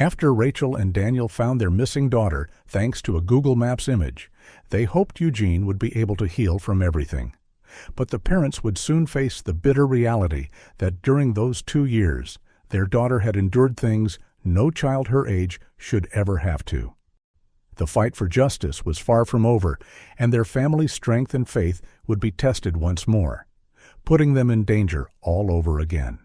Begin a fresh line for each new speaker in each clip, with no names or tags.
After Rachel and Daniel found their missing daughter thanks to a Google Maps image, they hoped Eugene would be able to heal from everything. But the parents would soon face the bitter reality that during those 2 years, their daughter had endured things no child her age should ever have to. The fight for justice was far from over, and their family's strength and faith would be tested once more, putting them in danger all over again.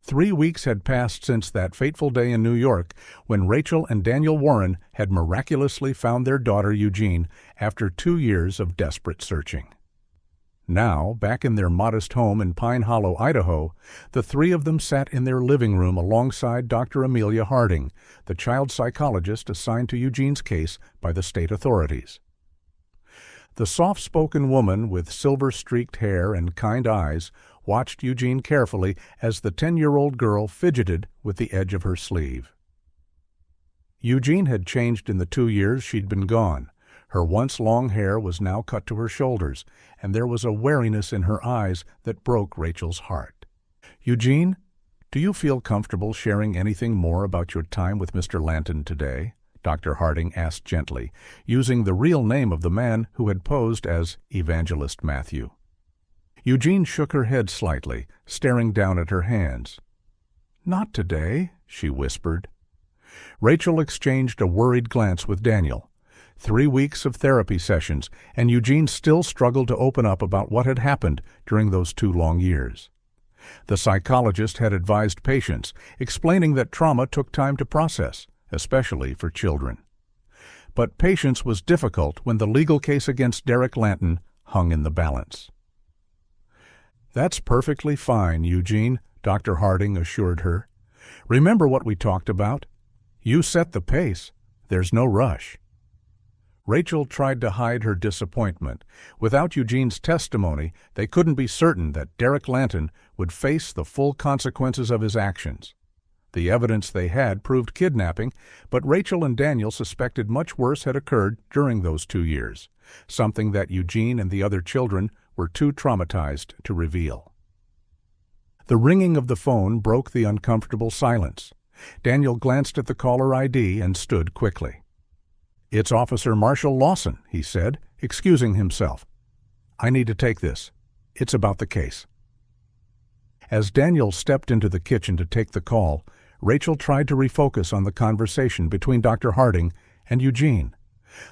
3 weeks had passed since that fateful day in New York when Rachel and Daniel Warren had miraculously found their daughter Eugene after 2 years of desperate searching. Now, back in their modest home in Pine Hollow, Idaho, the three of them sat in their living room alongside Dr. Amelia Harding, the child psychologist assigned to Eugene's case by the state authorities. The soft-spoken woman with silver-streaked hair and kind eyes watched Eugene carefully as the 10-year-old girl fidgeted with the edge of her sleeve. Eugene had changed in the 2 years she'd been gone. Her once long hair was now cut to her shoulders, and there was a wariness in her eyes that broke Rachel's heart. "Eugene, do you feel comfortable sharing anything more about your time with Mr. Lanton today?" Dr. Harding asked gently, using the real name of the man who had posed as Evangelist Matthew. Eugene shook her head slightly, staring down at her hands. "Not today," she whispered. Rachel exchanged a worried glance with Daniel. 3 weeks of therapy sessions, and Eugene still struggled to open up about what had happened during those 2 long years. The psychologist had advised patience, explaining that trauma took time to process, especially for children. But patience was difficult when the legal case against Derek Lanton hung in the balance. "That's perfectly fine, Eugene," Dr. Harding assured her. "Remember what we talked about? You set the pace. There's no rush." Rachel tried to hide her disappointment. Without Eugene's testimony, they couldn't be certain that Derek Lanton would face the full consequences of his actions. The evidence they had proved kidnapping, but Rachel and Daniel suspected much worse had occurred during those 2 years, something that Eugene and the other children were too traumatized to reveal. The ringing of the phone broke the uncomfortable silence. Daniel glanced at the caller ID and stood quickly. "It's Officer Marshall Lawson," he said, excusing himself. "I need to take this. It's about the case." As Daniel stepped into the kitchen to take the call, Rachel tried to refocus on the conversation between Dr. Harding and Eugene.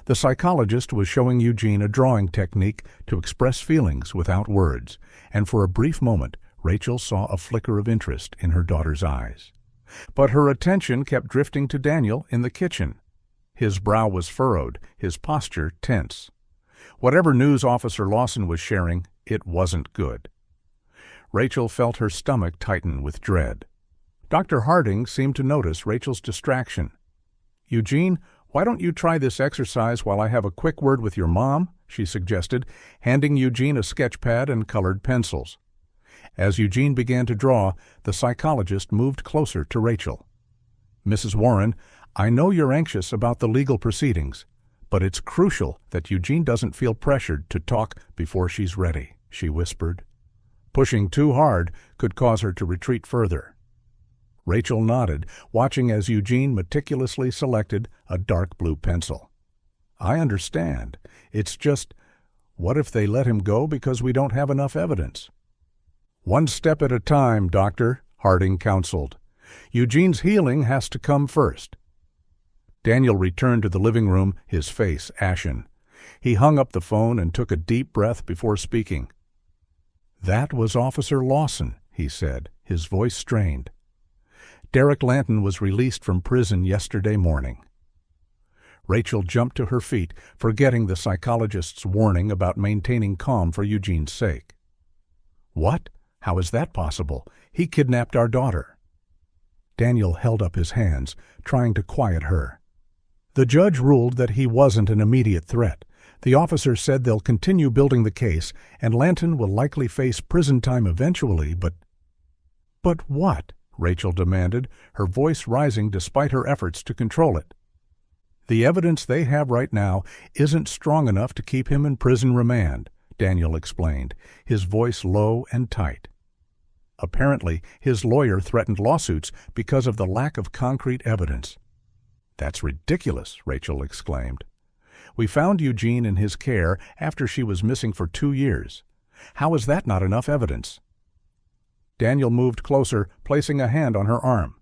The psychologist was showing Eugene a drawing technique to express feelings without words, and for a brief moment Rachel saw a flicker of interest in her daughter's eyes. But her attention kept drifting to Daniel in the kitchen. His brow was furrowed, his posture tense. Whatever news Officer Lawson was sharing, it wasn't good. Rachel felt her stomach tighten with dread. Dr. Harding seemed to notice Rachel's distraction. "Eugene, why don't you try this exercise while I have a quick word with your mom?" she suggested, handing Eugene a sketch pad and colored pencils. As Eugene began to draw, the psychologist moved closer to Rachel. "Mrs. Warren, I know you're anxious about the legal proceedings, but it's crucial that Eugene doesn't feel pressured to talk before she's ready," she whispered. Pushing too hard could cause her to retreat further. Rachel nodded, watching as Eugene meticulously selected a dark blue pencil. "I understand. It's just, what if they let him go because we don't have enough evidence?" "One step at a time, Doctor," Harding counseled. "Eugene's healing has to come first." Daniel returned to the living room, his face ashen. He hung up the phone and took a deep breath before speaking. "That was Officer Lawson," he said, his voice strained. "Derek Lanton was released from prison yesterday morning." Rachel jumped to her feet, forgetting the psychologist's warning about maintaining calm for Eugene's sake. "What? How is that possible? He kidnapped our daughter." Daniel held up his hands, trying to quiet her. "The judge ruled that he wasn't an immediate threat. The officer said they'll continue building the case, and Lanton will likely face prison time eventually, but—" "But what?" Rachel demanded, her voice rising despite her efforts to control it. "The evidence they have right now isn't strong enough to keep him in prison remand," Daniel explained, his voice low and tight. Apparently, his lawyer threatened lawsuits because of the lack of concrete evidence. "That's ridiculous," Rachel exclaimed. "We found Eugene in his care after she was missing for 2 years. How is that not enough evidence?" Daniel moved closer, placing a hand on her arm.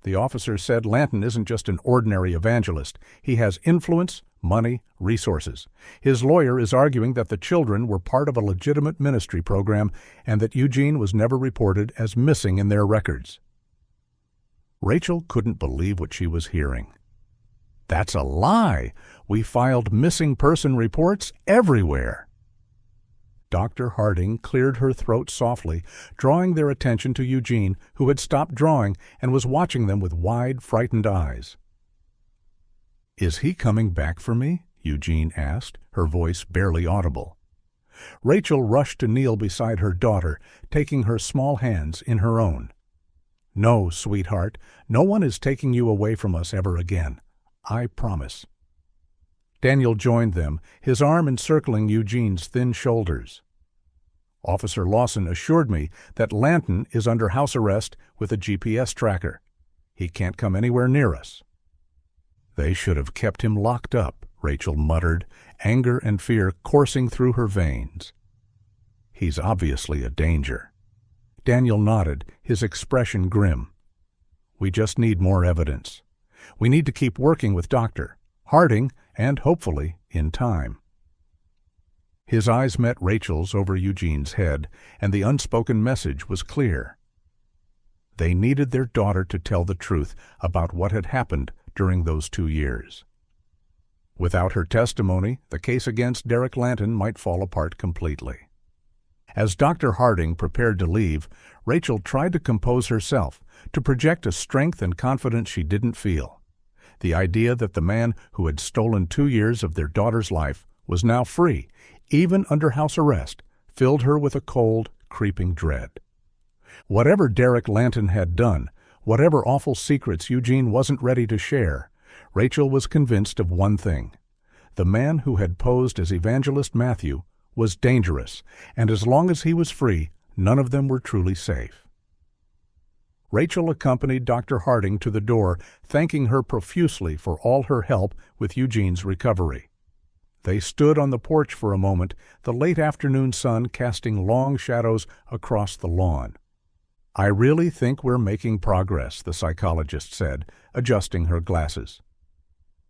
The officer said Lanton isn't just an ordinary evangelist. He has influence, money, resources. His lawyer is arguing that the children were part of a legitimate ministry program and that Eugene was never reported as missing in their records. Rachel couldn't believe what she was hearing. "That's a lie! We filed missing person reports everywhere." Dr. Harding cleared her throat softly, drawing their attention to Eugene, who had stopped drawing and was watching them with wide, frightened eyes. "Is he coming back for me?" Eugene asked, her voice barely audible. Rachel rushed to kneel beside her daughter, taking her small hands in her own. "No, sweetheart, no one is taking you away from us ever again. I promise." Daniel joined them, his arm encircling Eugene's thin shoulders. "Officer Lawson assured me that Lanton is under house arrest with a GPS tracker. He can't come anywhere near us." "They should have kept him locked up," Rachel muttered, anger and fear coursing through her veins. "He's obviously a danger." Daniel nodded, his expression grim. "We just need more evidence. We need to keep working with Dr. Harding, and hopefully, in time." His eyes met Rachel's over Eugene's head, and the unspoken message was clear. They needed their daughter to tell the truth about what had happened during those 2 years. Without her testimony, the case against Derek Lanton might fall apart completely. As Dr. Harding prepared to leave, Rachel tried to compose herself, to project a strength and confidence she didn't feel. The idea that the man who had stolen 2 years of their daughter's life was now free, even under house arrest, filled her with a cold, creeping dread. Whatever Derek Lanton had done, whatever awful secrets Eugene wasn't ready to share, Rachel was convinced of one thing. The man who had posed as Evangelist Matthew was dangerous, and as long as he was free, none of them were truly safe. Rachel accompanied Dr. Harding to the door, thanking her profusely for all her help with Eugene's recovery. They stood on the porch for a moment, the late afternoon sun casting long shadows across the lawn. "I really think we're making progress," the psychologist said, adjusting her glasses.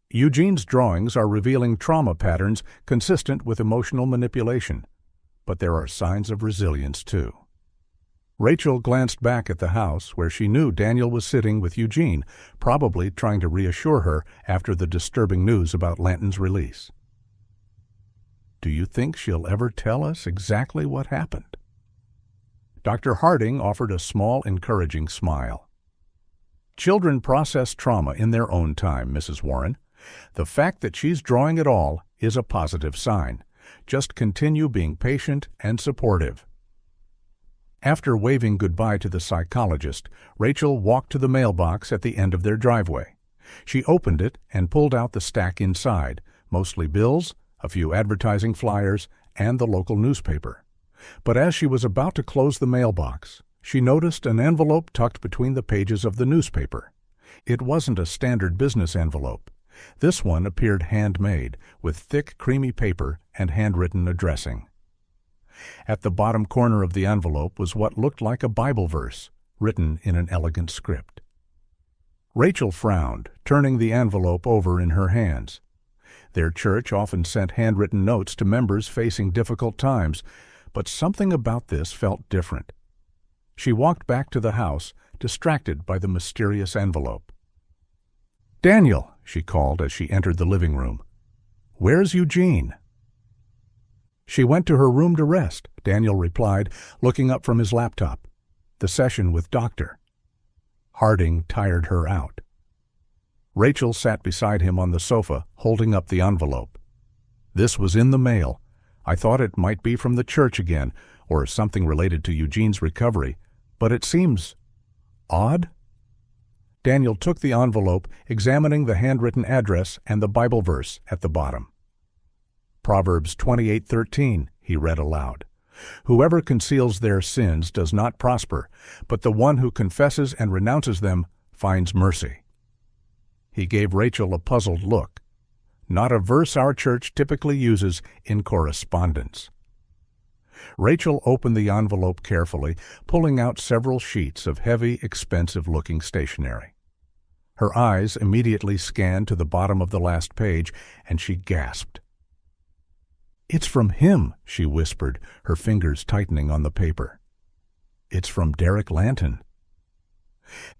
"Eugene's drawings are revealing trauma patterns consistent with emotional manipulation, but there are signs of resilience too." Rachel glanced back at the house where she knew Daniel was sitting with Eugene, probably trying to reassure her after the disturbing news about Lanton's release. "Do you think she'll ever tell us exactly what happened?" Dr. Harding offered a small, encouraging smile. "Children process trauma in their own time, Mrs. Warren. The fact that she's drawing it all is a positive sign. Just continue being patient and supportive." After waving goodbye to the psychologist, Rachel walked to the mailbox at the end of their driveway. She opened it and pulled out the stack inside, mostly bills, a few advertising flyers, and the local newspaper. But as she was about to close the mailbox, she noticed an envelope tucked between the pages of the newspaper. It wasn't a standard business envelope. This one appeared handmade, with thick, creamy paper and handwritten addressing. At the bottom corner of the envelope was what looked like a Bible verse, written in an elegant script. Rachel frowned, turning the envelope over in her hands. Their church often sent handwritten notes to members facing difficult times, but something about this felt different. She walked back to the house, distracted by the mysterious envelope. "Daniel," she called as she entered the living room. "Where's Eugene?" "She went to her room to rest," Daniel replied, looking up from his laptop. "The session with Dr. Harding tired her out." Rachel sat beside him on the sofa, holding up the envelope. "This was in the mail. I thought it might be from the church again, or something related to Eugene's recovery, but it seems odd." Daniel took the envelope, examining the handwritten address and the Bible verse at the bottom. "Proverbs 28:13, he read aloud. Whoever conceals their sins does not prosper, but the one who confesses and renounces them finds mercy." He gave Rachel a puzzled look. Not a verse our church typically uses in correspondence. Rachel opened the envelope carefully, pulling out several sheets of heavy, expensive-looking stationery. Her eyes immediately scanned to the bottom of the last page, and she gasped. "It's from him," she whispered, her fingers tightening on the paper. "It's from Derek Lanton."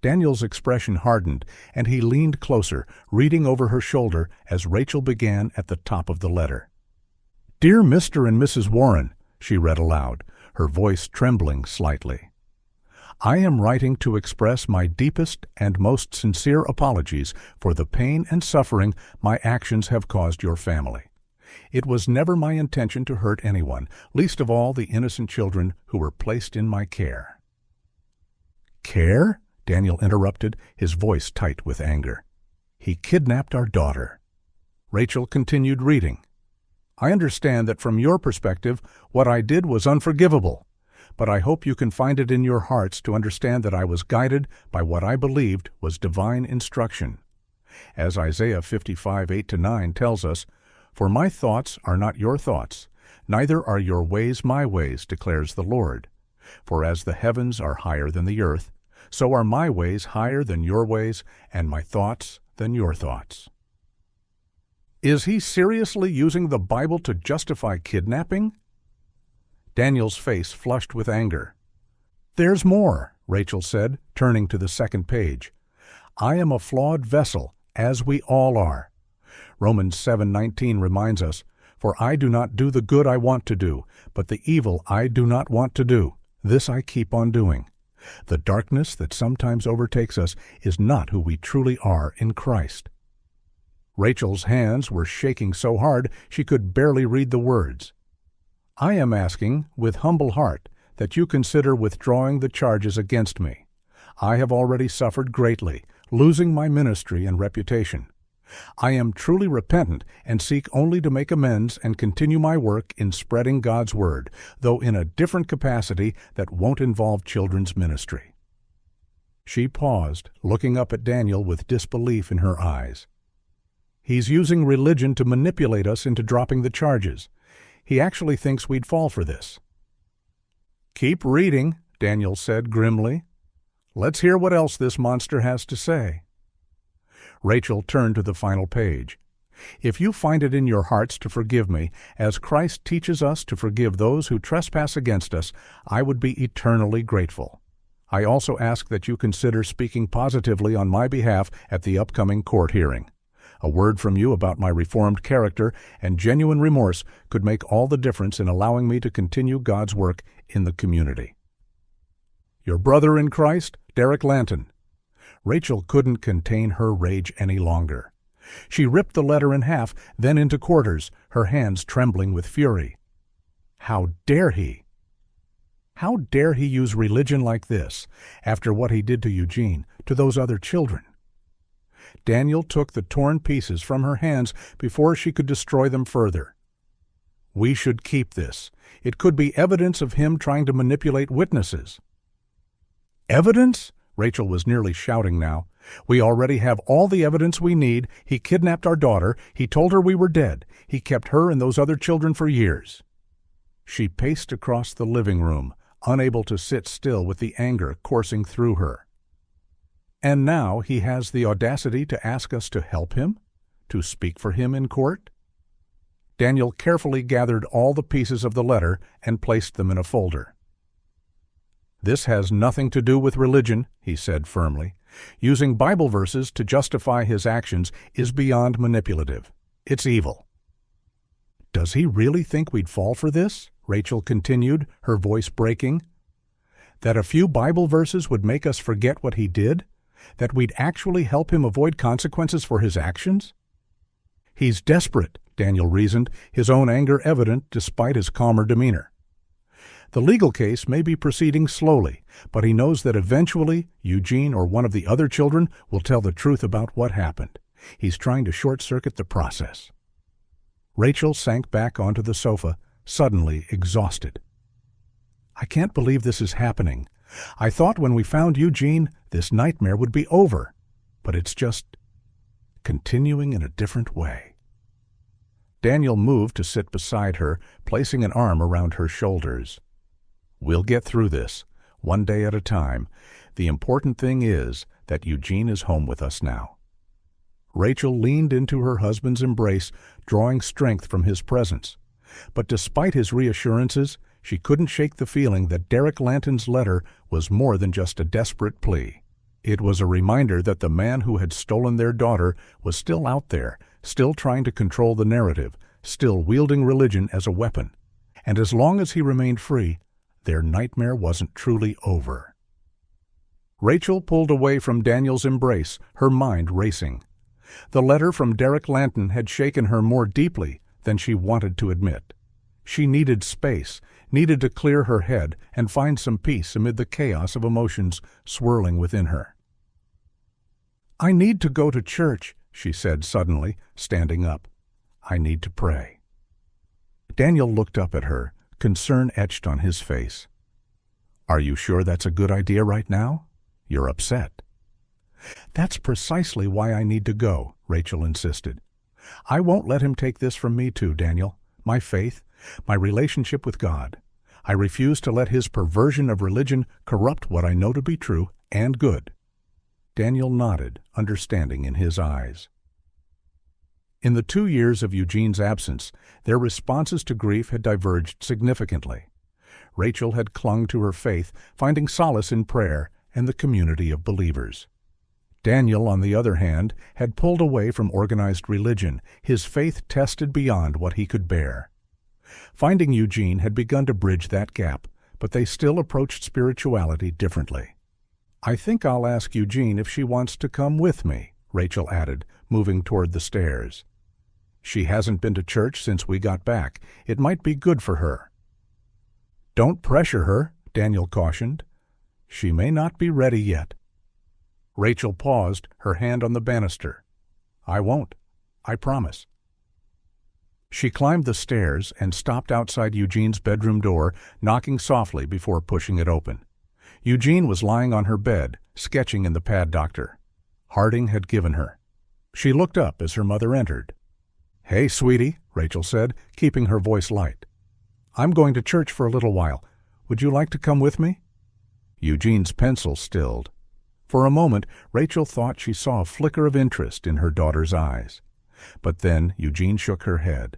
Daniel's expression hardened, and he leaned closer, reading over her shoulder as Rachel began at the top of the letter. "Dear Mr. and Mrs. Warren," she read aloud, her voice trembling slightly. "I am writing to express my deepest and most sincere apologies for the pain and suffering my actions have caused your family. It was never my intention to hurt anyone, least of all the innocent children who were placed in my care." "Care?" Daniel interrupted, his voice tight with anger. "He kidnapped our daughter." Rachel continued reading. "I understand that from your perspective, what I did was unforgivable, but I hope you can find it in your hearts to understand that I was guided by what I believed was divine instruction. As Isaiah 55:8-9 tells us, 'For my thoughts are not your thoughts, neither are your ways my ways, declares the Lord. For as the heavens are higher than the earth, so are my ways higher than your ways, and my thoughts than your thoughts.'" Is he seriously using the Bible to justify kidnapping? Daniel's face flushed with anger. "There's more," Rachel said, turning to the second page. "I am a flawed vessel, as we all are. Romans 7:19 reminds us, 'For I do not do the good I want to do, but the evil I do not want to do, this I keep on doing.' The darkness that sometimes overtakes us is not who we truly are in Christ." Rachel's hands were shaking so hard she could barely read the words. "I am asking, with humble heart, that you consider withdrawing the charges against me. I have already suffered greatly, losing my ministry and reputation. I am truly repentant and seek only to make amends and continue my work in spreading God's Word, though in a different capacity that won't involve children's ministry." She paused, looking up at Daniel with disbelief in her eyes. "He's using religion to manipulate us into dropping the charges. He actually thinks we'd fall for this." "Keep reading," Daniel said grimly. "Let's hear what else this monster has to say." Rachel turned to the final page. "If you find it in your hearts to forgive me, as Christ teaches us to forgive those who trespass against us, I would be eternally grateful. I also ask that you consider speaking positively on my behalf at the upcoming court hearing. A word from you about my reformed character and genuine remorse could make all the difference in allowing me to continue God's work in the community. Your brother in Christ, Derek Lanton." Rachel couldn't contain her rage any longer. She ripped the letter in half, then into quarters, her hands trembling with fury. How dare he? How dare he use religion like this, after what he did to Eugene, to those other children? Daniel took the torn pieces from her hands before she could destroy them further. "We should keep this. It could be evidence of him trying to manipulate witnesses." "Evidence?" Rachel was nearly shouting now. "We already have all the evidence we need. He kidnapped our daughter. He told her we were dead. He kept her and those other children for years." She paced across the living room, unable to sit still with the anger coursing through her. "And now he has the audacity to ask us to help him? To speak for him in court?" Daniel carefully gathered all the pieces of the letter and placed them in a folder. "This has nothing to do with religion," he said firmly. "Using Bible verses to justify his actions is beyond manipulative. It's evil." "Does he really think we'd fall for this?" Rachel continued, her voice breaking. "That a few Bible verses would make us forget what he did? That we'd actually help him avoid consequences for his actions?" "He's desperate," Daniel reasoned, his own anger evident despite his calmer demeanor. "The legal case may be proceeding slowly, but he knows that eventually Eugene or one of the other children will tell the truth about what happened. He's trying to short-circuit the process." Rachel sank back onto the sofa, suddenly exhausted. I can't believe this is happening. I thought when we found Eugene, this nightmare would be over. But it's just continuing in a different way. Daniel moved to sit beside her, placing an arm around her shoulders. We'll get through this, one day at a time. The important thing is that Eugene is home with us now. Rachel leaned into her husband's embrace, drawing strength from his presence. But despite his reassurances, she couldn't shake the feeling that Derek Lanton's letter was more than just a desperate plea. It was a reminder that the man who had stolen their daughter was still out there, still trying to control the narrative, still wielding religion as a weapon. And as long as he remained free, their nightmare wasn't truly over. Rachel pulled away from Daniel's embrace, her mind racing. The letter from Derek Lanton had shaken her more deeply than she wanted to admit. She needed space, needed to clear her head and find some peace amid the chaos of emotions swirling within her. I need to go to church, she said suddenly, standing up. I need to pray. Daniel looked up at her, concern etched on his face. Are you sure that's a good idea right now? You're upset. That's precisely why I need to go, Rachel insisted. I won't let him take this from me too, Daniel. My faith, my relationship with God. I refuse to let his perversion of religion corrupt what I know to be true and good. Daniel nodded, understanding in his eyes. In the 2 years of Eugene's absence, their responses to grief had diverged significantly. Rachel had clung to her faith, finding solace in prayer and the community of believers. Daniel, on the other hand, had pulled away from organized religion, his faith tested beyond what he could bear. Finding Eugene had begun to bridge that gap, but they still approached spirituality differently. I think I'll ask Eugene if she wants to come with me, Rachel added, moving toward the stairs. She hasn't been to church since we got back. It might be good for her. Don't pressure her, Daniel cautioned. She may not be ready yet. Rachel paused, her hand on the banister. I won't. I promise. She climbed the stairs and stopped outside Eugene's bedroom door, knocking softly before pushing it open. Eugene was lying on her bed, sketching in the pad doctor. Harding had given her. She looked up as her mother entered. Hey, sweetie, Rachel said, keeping her voice light. I'm going to church for a little while. Would you like to come with me? Eugene's pencil stilled. For a moment, Rachel thought she saw a flicker of interest in her daughter's eyes. But then Eugene shook her head.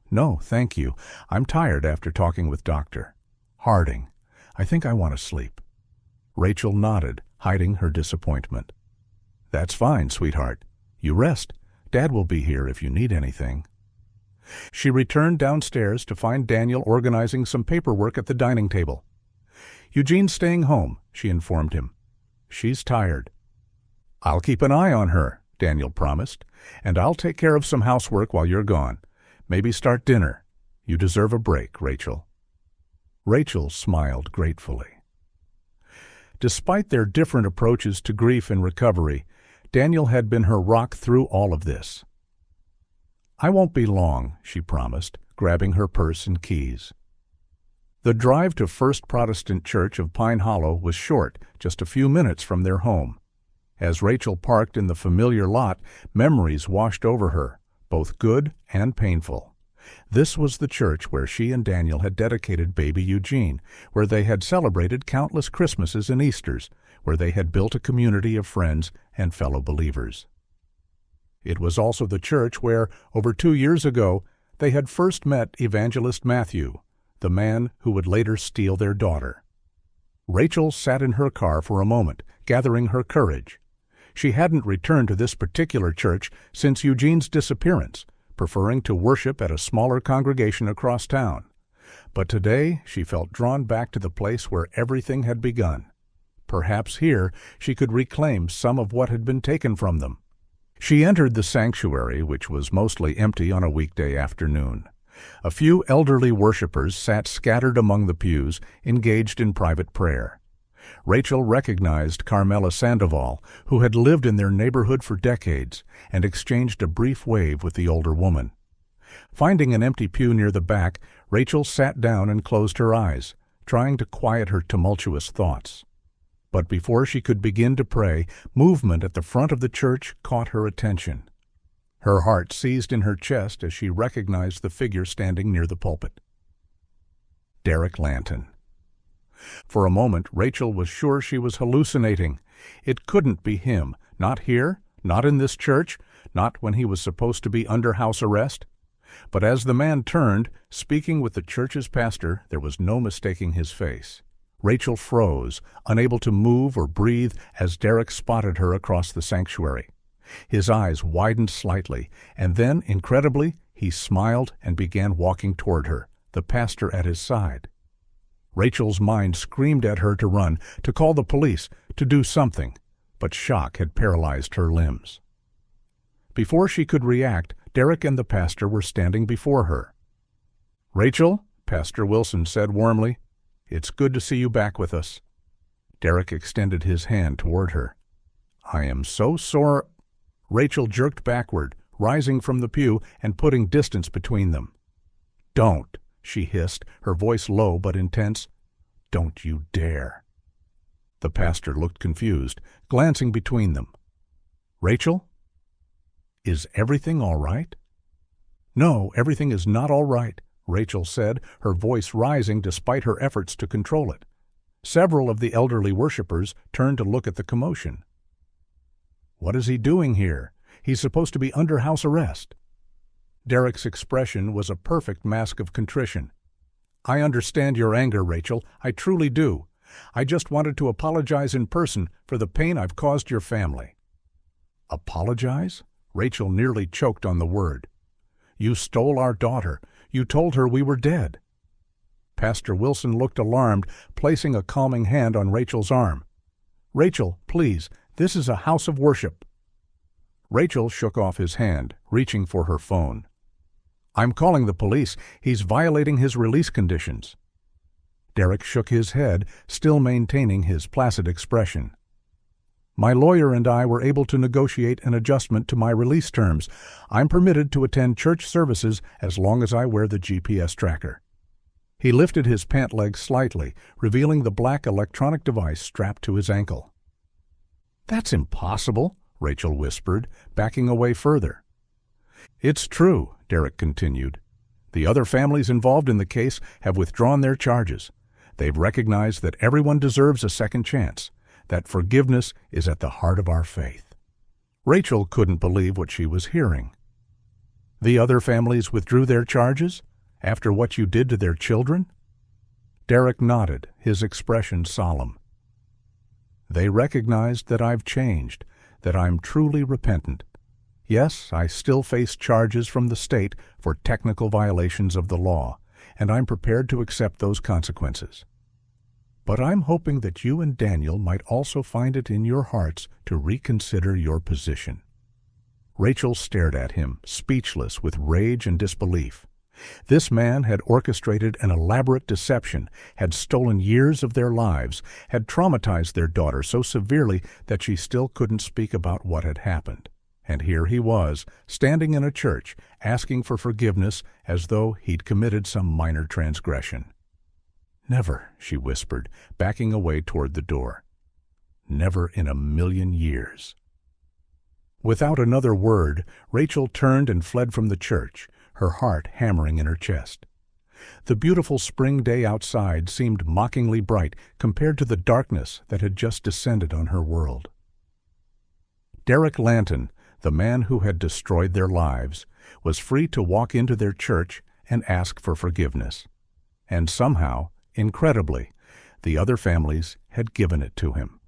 No, thank you. I'm tired after talking with Dr. Harding. I think I want to sleep. Rachel nodded, hiding her disappointment. That's fine, sweetheart. You rest. Dad will be here if you need anything. She returned downstairs to find Daniel organizing some paperwork at the dining table. Eugene's staying home, she informed him. She's tired. I'll keep an eye on her, Daniel promised, and I'll take care of some housework while you're gone. Maybe start dinner. You deserve a break, Rachel. Rachel smiled gratefully. Despite their different approaches to grief and recovery, Daniel had been her rock through all of this. I won't be long, she promised, grabbing her purse and keys. The drive to First Protestant Church of Pine Hollow was short, just a few minutes from their home. As Rachel parked in the familiar lot, memories washed over her, both good and painful. This was the church where she and Daniel had dedicated baby Eugene, where they had celebrated countless Christmases and Easters, where they had built a community of friends and fellow believers. It was also the church where, over 2 years ago, they had first met Evangelist Matthew, the man who would later steal their daughter. Rachel sat in her car for a moment, gathering her courage. She hadn't returned to this particular church since Eugene's disappearance, preferring to worship at a smaller congregation across town. But today she felt drawn back to the place where everything had begun. Perhaps here she could reclaim some of what had been taken from them. She entered the sanctuary, which was mostly empty on a weekday afternoon. A few elderly worshippers sat scattered among the pews, engaged in private prayer. Rachel recognized Carmela Sandoval, who had lived in their neighborhood for decades, and exchanged a brief wave with the older woman. Finding an empty pew near the back, Rachel sat down and closed her eyes, trying to quiet her tumultuous thoughts. But before she could begin to pray, movement at the front of the church caught her attention. Her heart seized in her chest as she recognized the figure standing near the pulpit. Derek Lanton. For a moment, Rachel was sure she was hallucinating. It couldn't be him. Not here, not in this church, not when he was supposed to be under house arrest. But as the man turned, speaking with the church's pastor, there was no mistaking his face. Rachel froze, unable to move or breathe as Derek spotted her across the sanctuary. His eyes widened slightly, and then, incredibly, he smiled and began walking toward her, the pastor at his side. Rachel's mind screamed at her to run, to call the police, to do something, but shock had paralyzed her limbs. Before she could react, Derek and the pastor were standing before her. "Rachel," Pastor Wilson said warmly, "it's good to see you back with us." Derek extended his hand toward her. "I am so sorry." Rachel jerked backward, rising from the pew and putting distance between them. "Don't," she hissed, her voice low but intense. "Don't you dare." The pastor looked confused, glancing between them. "Rachel? Is everything all right?" "No, everything is not all right," Rachel said, her voice rising despite her efforts to control it. Several of the elderly worshippers turned to look at the commotion. "What is he doing here? He's supposed to be under house arrest." Derek's expression was a perfect mask of contrition. "I understand your anger, Rachel. I truly do. I just wanted to apologize in person for the pain I've caused your family." "Apologize?" Rachel nearly choked on the word. "You stole our daughter. You told her we were dead." Pastor Wilson looked alarmed, placing a calming hand on Rachel's arm. "Rachel, please, this is a house of worship." Rachel shook off his hand, reaching for her phone. "I'm calling the police. He's violating his release conditions." Derek shook his head, still maintaining his placid expression. "My lawyer and I were able to negotiate an adjustment to my release terms. I'm permitted to attend church services as long as I wear the GPS tracker." He lifted his pant leg slightly, revealing the black electronic device strapped to his ankle. "That's impossible," Rachel whispered, backing away further. "It's true," Derek continued. "The other families involved in the case have withdrawn their charges. They've recognized that everyone deserves a second chance, that forgiveness is at the heart of our faith." Rachel couldn't believe what she was hearing. "The other families withdrew their charges? After what you did to their children?" Derek nodded, his expression solemn. "They recognized that I've changed, that I'm truly repentant. Yes, I still face charges from the state for technical violations of the law, and I'm prepared to accept those consequences. But I'm hoping that you and Daniel might also find it in your hearts to reconsider your position." Rachel stared at him, speechless with rage and disbelief. This man had orchestrated an elaborate deception, had stolen years of their lives, had traumatized their daughter so severely that she still couldn't speak about what had happened. And here he was, standing in a church, asking for forgiveness as though he'd committed some minor transgression. "Never," she whispered, backing away toward the door. "Never in a million years." Without another word, Rachel turned and fled from the church, her heart hammering in her chest. The beautiful spring day outside seemed mockingly bright compared to the darkness that had just descended on her world. Derek Lanton, the man who had destroyed their lives, was free to walk into their church and ask for forgiveness. And somehow, incredibly, the other families had given it to him.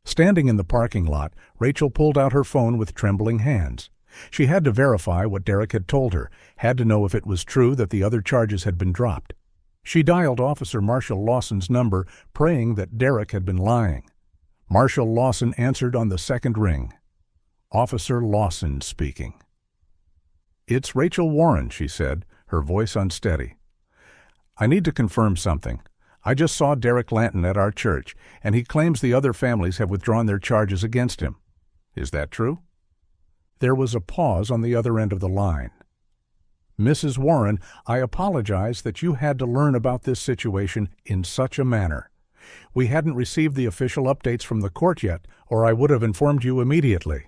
Standing in the parking lot, Rachel pulled out her phone with trembling hands. She had to verify what Derek had told her, had to know if it was true that the other charges had been dropped. She dialed Officer Marshall Lawson's number, praying that Derek had been lying. Marshall Lawson answered on the second ring. "Officer Lawson speaking." "It's Rachel Warren," she said, her voice unsteady. "I need to confirm something. I just saw Derek Lanton at our church, and he claims the other families have withdrawn their charges against him. Is that true?" There was a pause on the other end of the line. Mrs. Warren, I apologize that you had to learn about this situation in such a manner. We hadn't received the official updates from the court yet, or I would have informed you immediately."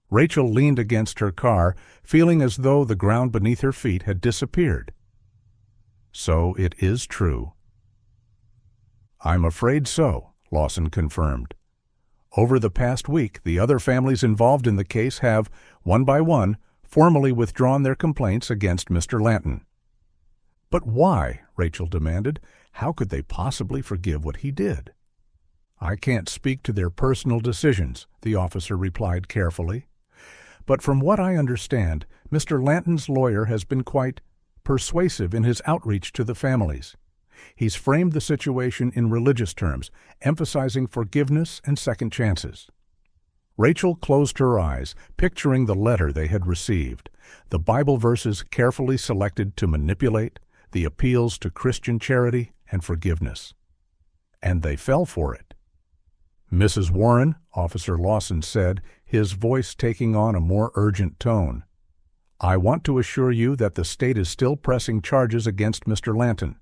Rachel leaned against her car, feeling as though the ground beneath her feet had disappeared. "So it is true." "I'm afraid so," Lawson confirmed. "Over the past week, the other families involved in the case have, one by one, formally withdrawn their complaints against Mr. Lanton." "But why?" Rachel demanded. "How could they possibly forgive what he did?" "I can't speak to their personal decisions," the officer replied carefully. "But from what I understand, Mr. Lanton's lawyer has been quite persuasive in his outreach to the families. He's framed the situation in religious terms, emphasizing forgiveness and second chances." Rachel closed her eyes, picturing the letter they had received, the Bible verses carefully selected to manipulate, the appeals to Christian charity and forgiveness. And they fell for it. "Mrs. Warren," Officer Lawson said, his voice taking on a more urgent tone, "I want to assure you that the state is still pressing charges against Mr. Lanton.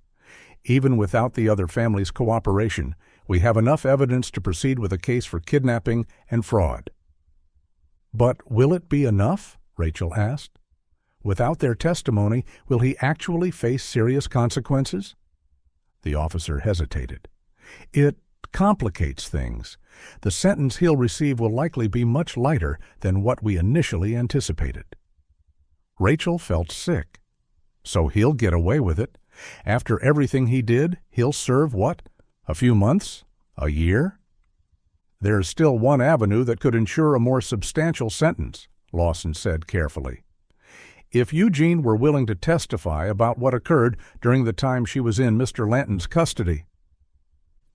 Even without the other family's cooperation, we have enough evidence to proceed with a case for kidnapping and fraud." "But will it be enough?" Rachel asked. "Without their testimony, will he actually face serious consequences?" The officer hesitated. "It complicates things. The sentence he'll receive will likely be much lighter than what we initially anticipated." Rachel felt sick. "So he'll get away with it? After everything he did, he'll serve what? A few months? A year?" "There's still one avenue that could ensure a more substantial sentence," Lawson said carefully. "If Eugene were willing to testify about what occurred during the time she was in Mr. Lanton's custody."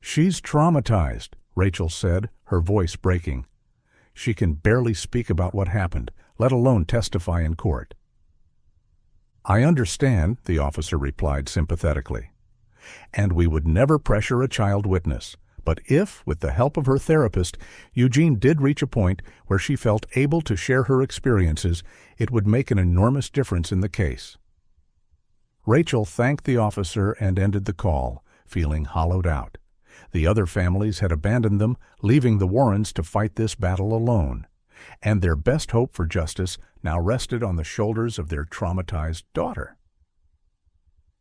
"She's traumatized," Rachel said, her voice breaking. "She can barely speak about what happened, let alone testify in court." "I understand," the officer replied sympathetically. "And we would never pressure a child witness. But if, with the help of her therapist, Eugene did reach a point where she felt able to share her experiences, it would make an enormous difference in the case." Rachel thanked the officer and ended the call, feeling hollowed out. The other families had abandoned them, leaving the Warrens to fight this battle alone. And their best hope for justice now rested on the shoulders of their traumatized daughter.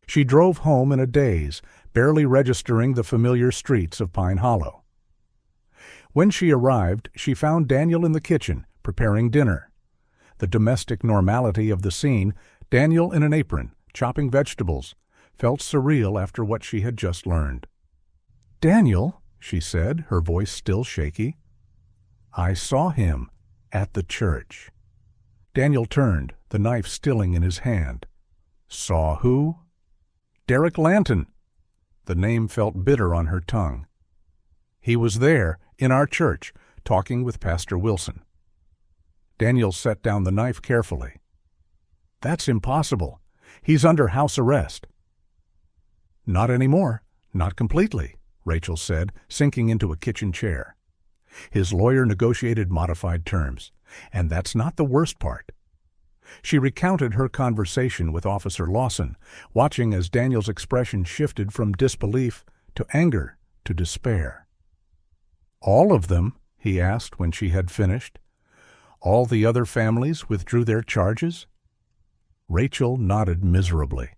She drove home in a daze, barely registering the familiar streets of Pine Hollow. When she arrived, she found Daniel in the kitchen, preparing dinner. The domestic normality of the scene, Daniel in an apron, chopping vegetables, felt surreal after what she had just learned. "Daniel," she said, her voice still shaky. "I saw him at the church." Daniel turned, the knife stilling in his hand. "Saw who?" "Derek Lanton." The name felt bitter on her tongue. "He was there, in our church, talking with Pastor Wilson." Daniel set down the knife carefully. "That's impossible. He's under house arrest." "Not anymore. Not completely," Rachel said, sinking into a kitchen chair. His lawyer negotiated modified terms, and that's not the worst part. She recounted her conversation with Officer Lawson, watching as Daniel's expression shifted from disbelief to anger to despair. "All of them?" he asked when she had finished. "All the other families withdrew their charges?" Rachel nodded miserably.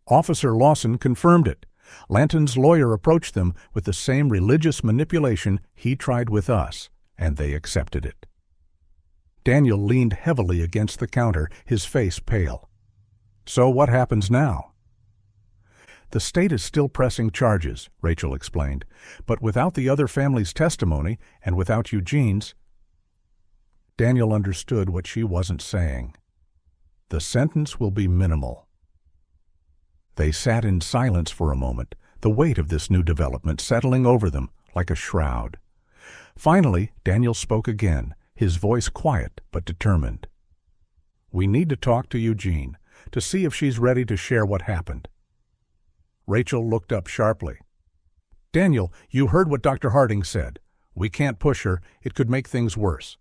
Officer Lawson confirmed it. Lanton's lawyer approached them with the same religious manipulation he tried with us, and they accepted it. Daniel leaned heavily against the counter, his face pale. "So what happens now?" "The state is still pressing charges," Rachel explained, "but without the other family's testimony and without Eugene's—" Daniel understood what she wasn't saying. "The sentence will be minimal." They sat in silence for a moment, the weight of this new development settling over them like a shroud. Finally, Daniel spoke again, his voice quiet but determined. "We need to talk to Eugene, to see if she's ready to share what happened." Rachel looked up sharply. "Daniel, you heard what Dr. Harding said. We can't push her. It could make things worse."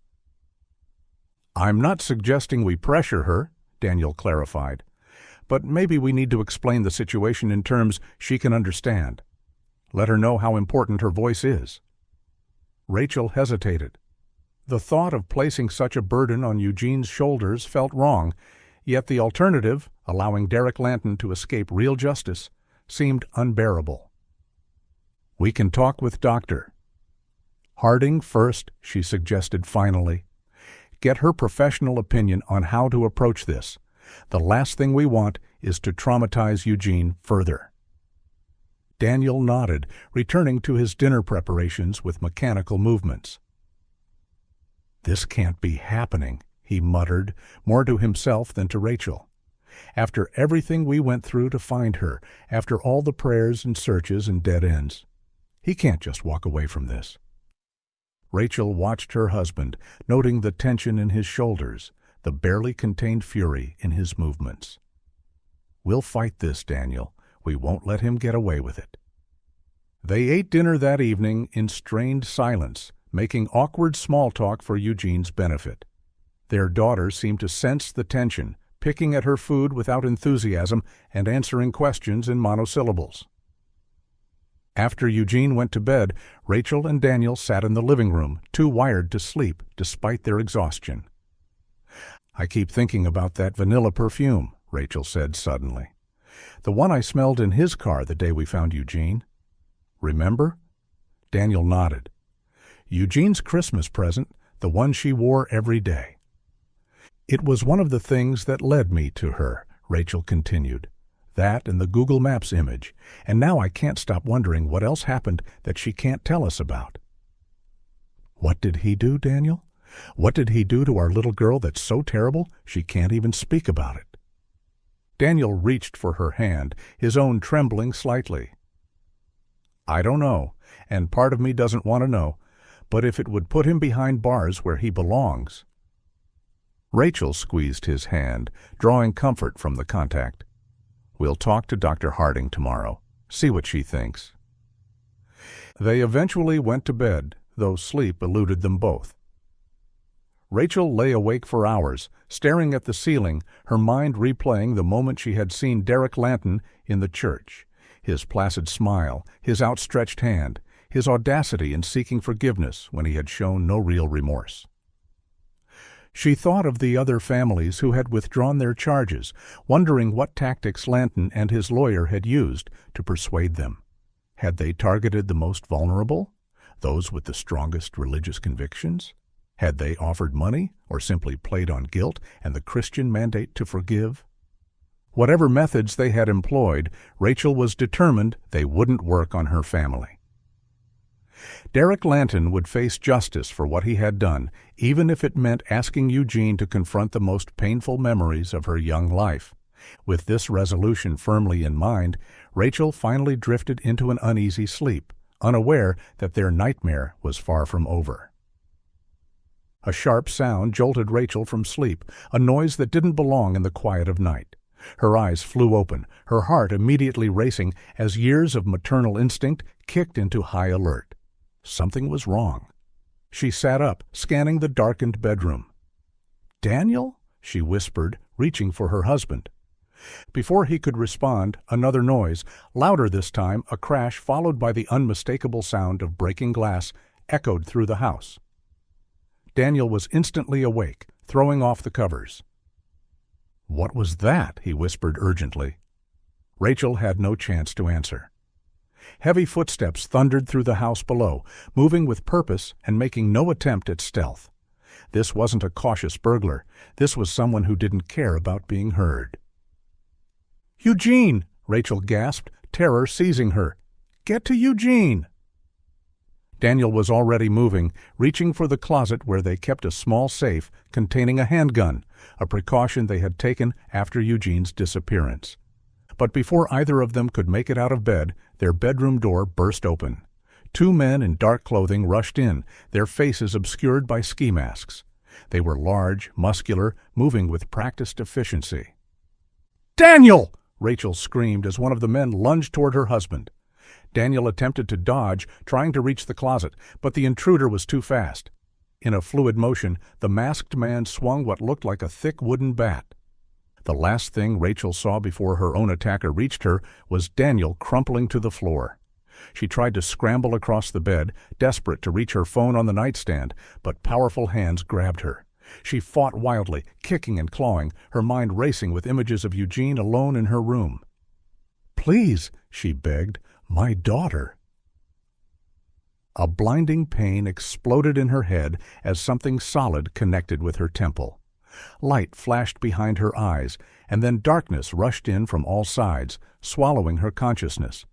"I'm not suggesting we pressure her," Daniel clarified. "But maybe we need to explain the situation in terms she can understand. Let her know how important her voice is." Rachel hesitated. The thought of placing such a burden on Eugene's shoulders felt wrong, yet the alternative, allowing Derek Lanton to escape real justice, seemed unbearable. "We can talk with Dr. Harding first," she suggested finally. "Get her professional opinion on how to approach this. The last thing we want is to traumatize Eugene further." Daniel nodded, returning to his dinner preparations with mechanical movements. "This can't be happening," he muttered, more to himself than to Rachel. "After everything we went through to find her, after all the prayers and searches and dead ends, he can't just walk away from this." Rachel watched her husband, noting the tension in his shoulders, the barely contained fury in his movements. "We'll fight this, Daniel. We won't let him get away with it." They ate dinner that evening in strained silence, making awkward small talk for Eugene's benefit. Their daughter seemed to sense the tension, picking at her food without enthusiasm and answering questions in monosyllables. After Eugene went to bed, Rachel and Daniel sat in the living room, too wired to sleep despite their exhaustion. "I keep thinking about that vanilla perfume," Rachel said suddenly. "The one I smelled in his car the day we found Eugene. Remember?" Daniel nodded. "Eugene's Christmas present, the one she wore every day." "It was one of the things that led me to her," Rachel continued. "That and the Google Maps image, and now I can't stop wondering what else happened that she can't tell us about." "What did he do, Daniel? What did he do to our little girl that's so terrible she can't even speak about it?" Daniel reached for her hand, his own trembling slightly. "I don't know, and part of me doesn't want to know, but if it would put him behind bars where he belongs—" Rachel squeezed his hand, drawing comfort from the contact. "We'll talk to Dr. Harding tomorrow, see what she thinks." They eventually went to bed, though sleep eluded them both. Rachel lay awake for hours, staring at the ceiling, her mind replaying the moment she had seen Derek Lanton in the church, his placid smile, his outstretched hand, his audacity in seeking forgiveness when he had shown no real remorse. She thought of the other families who had withdrawn their charges, wondering what tactics Lanton and his lawyer had used to persuade them. Had they targeted the most vulnerable, those with the strongest religious convictions? Had they offered money or simply played on guilt and the Christian mandate to forgive? Whatever methods they had employed, Rachel was determined they wouldn't work on her family. Derek Lanton would face justice for what he had done, even if it meant asking Eugene to confront the most painful memories of her young life. With this resolution firmly in mind, Rachel finally drifted into an uneasy sleep, unaware that their nightmare was far from over. A sharp sound jolted Rachel from sleep, a noise that didn't belong in the quiet of night. Her eyes flew open, her heart immediately racing as years of maternal instinct kicked into high alert. Something was wrong. She sat up, scanning the darkened bedroom. "Daniel?" she whispered, reaching for her husband. Before he could respond, another noise, louder this time, a crash followed by the unmistakable sound of breaking glass, echoed through the house. Daniel was instantly awake, throwing off the covers. "What was that?" he whispered urgently. Rachel had no chance to answer. Heavy footsteps thundered through the house below, moving with purpose and making no attempt at stealth. This wasn't a cautious burglar. This was someone who didn't care about being heard. "Eugene!" Rachel gasped, terror seizing her. "Get to Eugene!" Daniel was already moving, reaching for the closet where they kept a small safe containing a handgun, a precaution they had taken after Eugene's disappearance. But before either of them could make it out of bed, their bedroom door burst open. Two men in dark clothing rushed in, their faces obscured by ski masks. They were large, muscular, moving with practiced efficiency. "Daniel!" Rachel screamed as one of the men lunged toward her husband. Daniel attempted to dodge, trying to reach the closet, but the intruder was too fast. In a fluid motion, the masked man swung what looked like a thick wooden bat. The last thing Rachel saw before her own attacker reached her was Daniel crumpling to the floor. She tried to scramble across the bed, desperate to reach her phone on the nightstand, but powerful hands grabbed her. She fought wildly, kicking and clawing, her mind racing with images of Eugene alone in her room. "Please," she begged, "my daughter." A blinding pain exploded in her head as something solid connected with her temple. Light flashed behind her eyes, and then darkness rushed in from all sides, swallowing her consciousness.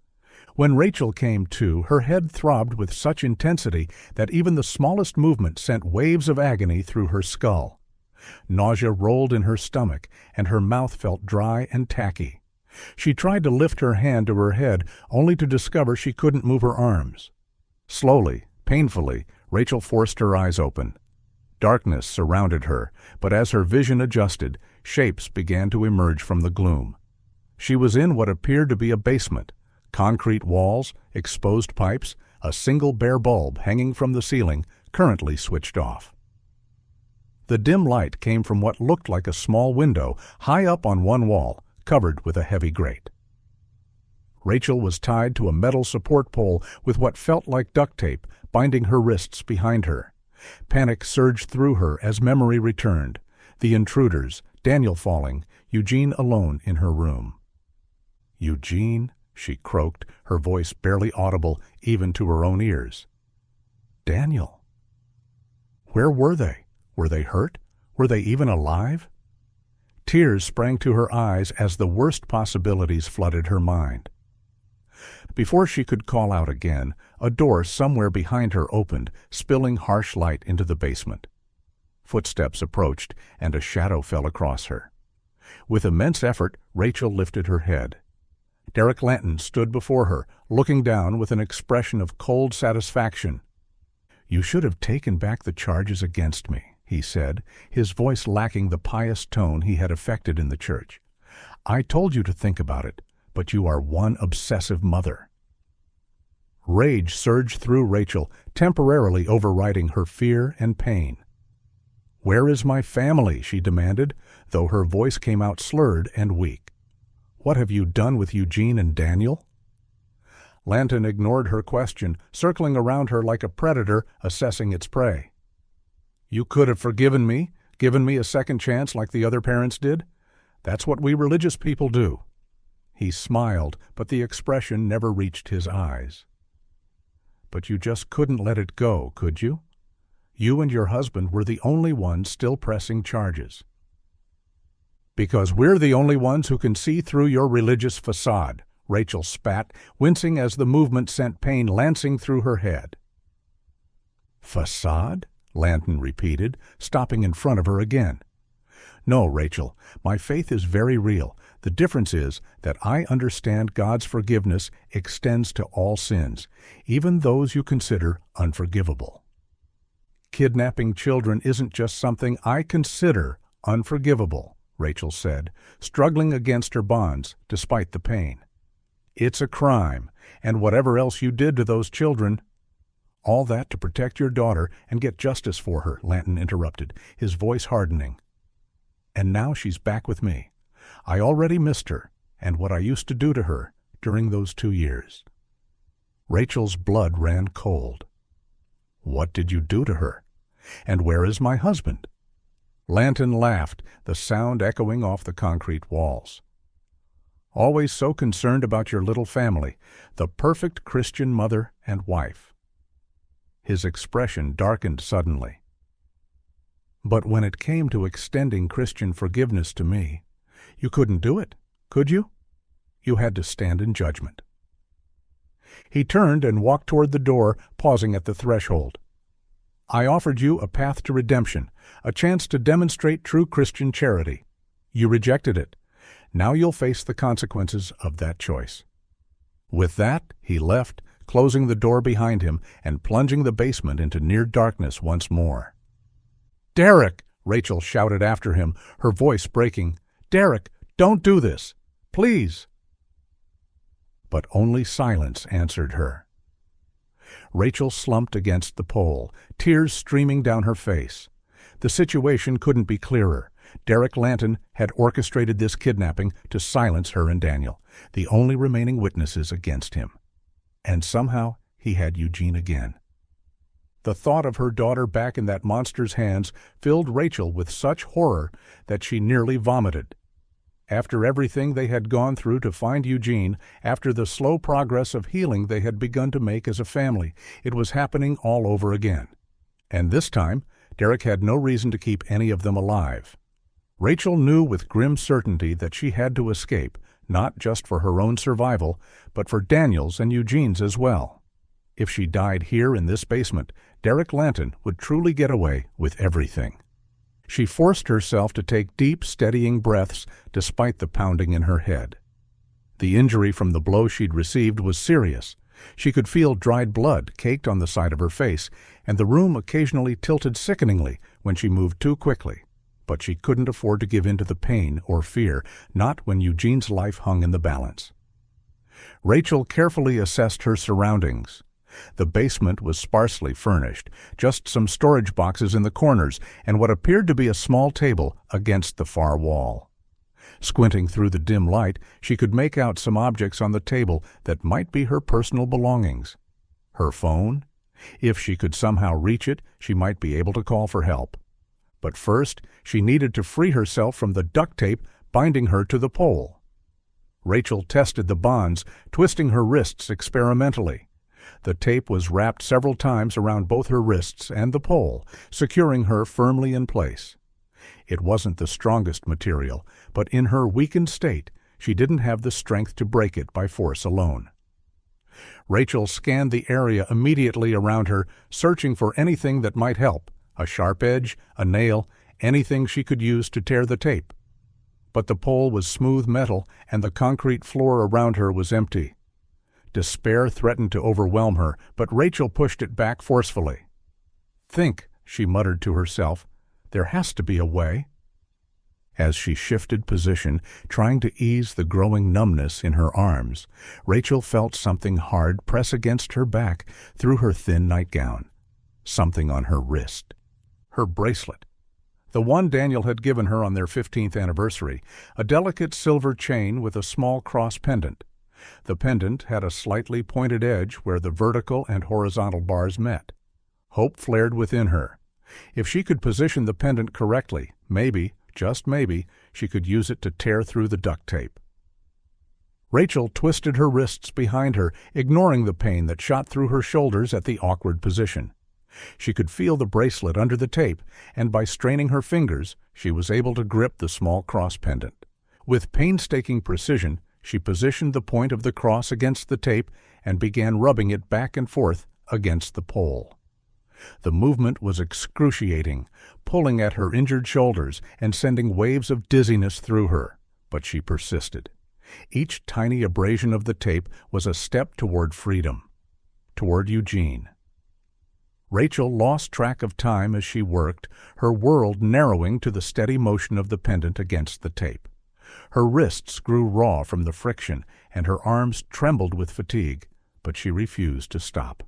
When Rachel came to, her head throbbed with such intensity that even the smallest movement sent waves of agony through her skull. Nausea rolled in her stomach, and her mouth felt dry and tacky. She tried to lift her hand to her head, only to discover she couldn't move her arms. Slowly, painfully, Rachel forced her eyes open. Darkness surrounded her, but as her vision adjusted, shapes began to emerge from the gloom. She was in what appeared to be a basement. Concrete walls, exposed pipes, a single bare bulb hanging from the ceiling, currently switched off. The dim light came from what looked like a small window high up on one wall, covered with a heavy grate. Rachel was tied to a metal support pole with what felt like duct tape, binding her wrists behind her. Panic surged through her as memory returned. The intruders, Daniel falling, Eugene alone in her room. "Eugene," she croaked, her voice barely audible even to her own ears. "Daniel." Where were they? Were they hurt? Were they even alive? Tears sprang to her eyes as the worst possibilities flooded her mind. Before she could call out again, a door somewhere behind her opened, spilling harsh light into the basement. Footsteps approached, and a shadow fell across her. With immense effort, Rachel lifted her head. Derek Lanton stood before her, looking down with an expression of cold satisfaction. "You should have taken back the charges against me," he said, his voice lacking the pious tone he had affected in the church. "I told you to think about it, but you are one obsessive mother." Rage surged through Rachel, temporarily overriding her fear and pain. "Where is my family?" she demanded, though her voice came out slurred and weak. "What have you done with Eugene and Daniel?" Lanton ignored her question, circling around her like a predator assessing its prey. "You could have forgiven me, given me a second chance like the other parents did. That's what we religious people do." He smiled, but the expression never reached his eyes. "But you just couldn't let it go, could you? You and your husband were the only ones still pressing charges." "Because we're the only ones who can see through your religious facade," Rachel spat, wincing as the movement sent pain lancing through her head. "Facade?" Lanton repeated, stopping in front of her again. "No, Rachel, my faith is very real. The difference is that I understand God's forgiveness extends to all sins, even those you consider unforgivable. Kidnapping children isn't just something I consider unforgivable," Rachel said, struggling against her bonds despite the pain. "It's a crime, and whatever else you did to those children—" "All that to protect your daughter and get justice for her," Lanton interrupted, his voice hardening. "And now she's back with me. I already missed her, and what I used to do to her during those 2 years." Rachel's blood ran cold. "What did you do to her? And where is my husband?" Lanton laughed, the sound echoing off the concrete walls. "Always so concerned about your little family, the perfect Christian mother and wife." His expression darkened suddenly. "But when it came to extending Christian forgiveness to me, you couldn't do it, could you? You had to stand in judgment." He turned and walked toward the door, pausing at the threshold. "I offered you a path to redemption, a chance to demonstrate true Christian charity. You rejected it. Now you'll face the consequences of that choice." With that, he left, closing the door behind him and plunging the basement into near darkness once more. "Derek!" Rachel shouted after him, her voice breaking. "Derek, don't do this! Please!" But only silence answered her. Rachel slumped against the pole, tears streaming down her face. The situation couldn't be clearer. Derek Lanton had orchestrated this kidnapping to silence her and Daniel, the only remaining witnesses against him. And somehow he had Eugene again. The thought of her daughter back in that monster's hands filled Rachel with such horror that she nearly vomited. After everything they had gone through to find Eugene, after the slow progress of healing they had begun to make as a family, it was happening all over again. And this time, Derek had no reason to keep any of them alive. Rachel knew with grim certainty that she had to escape, not just for her own survival, but for Daniel's and Eugene's as well. If she died here in this basement, Derek Lanton would truly get away with everything. She forced herself to take deep, steadying breaths despite the pounding in her head. The injury from the blow she'd received was serious. She could feel dried blood caked on the side of her face, and the room occasionally tilted sickeningly when she moved too quickly. But she couldn't afford to give in to the pain or fear, not when Eugene's life hung in the balance. Rachel carefully assessed her surroundings. The basement was sparsely furnished, just some storage boxes in the corners and what appeared to be a small table against the far wall. Squinting through the dim light, she could make out some objects on the table that might be her personal belongings. Her phone? If she could somehow reach it, she might be able to call for help. But first, she needed to free herself from the duct tape binding her to the pole. Rachel tested the bonds, twisting her wrists experimentally. The tape was wrapped several times around both her wrists and the pole, securing her firmly in place. It wasn't the strongest material, but in her weakened state, she didn't have the strength to break it by force alone. Rachel scanned the area immediately around her, searching for anything that might help, a sharp edge, a nail, anything she could use to tear the tape. But the pole was smooth metal, and the concrete floor around her was empty. Despair threatened to overwhelm her, but Rachel pushed it back forcefully. "Think," she muttered to herself. "There has to be a way." As she shifted position, trying to ease the growing numbness in her arms, Rachel felt something hard press against her back through her thin nightgown. Something on her wrist. Her bracelet. The one Daniel had given her on their 15th anniversary, a delicate silver chain with a small cross pendant. The pendant had a slightly pointed edge where the vertical and horizontal bars met. Hope flared within her. If she could position the pendant correctly, maybe, just maybe, she could use it to tear through the duct tape. Rachel twisted her wrists behind her, ignoring the pain that shot through her shoulders at the awkward position. She could feel the bracelet under the tape, and by straining her fingers, she was able to grip the small cross pendant. With painstaking precision, she positioned the point of the cross against the tape and began rubbing it back and forth against the pole. The movement was excruciating, pulling at her injured shoulders and sending waves of dizziness through her, but she persisted. Each tiny abrasion of the tape was a step toward freedom, toward Eugene. Rachel lost track of time as she worked, her world narrowing to the steady motion of the pendant against the tape. Her wrists grew raw from the friction, and her arms trembled with fatigue, but she refused to stop.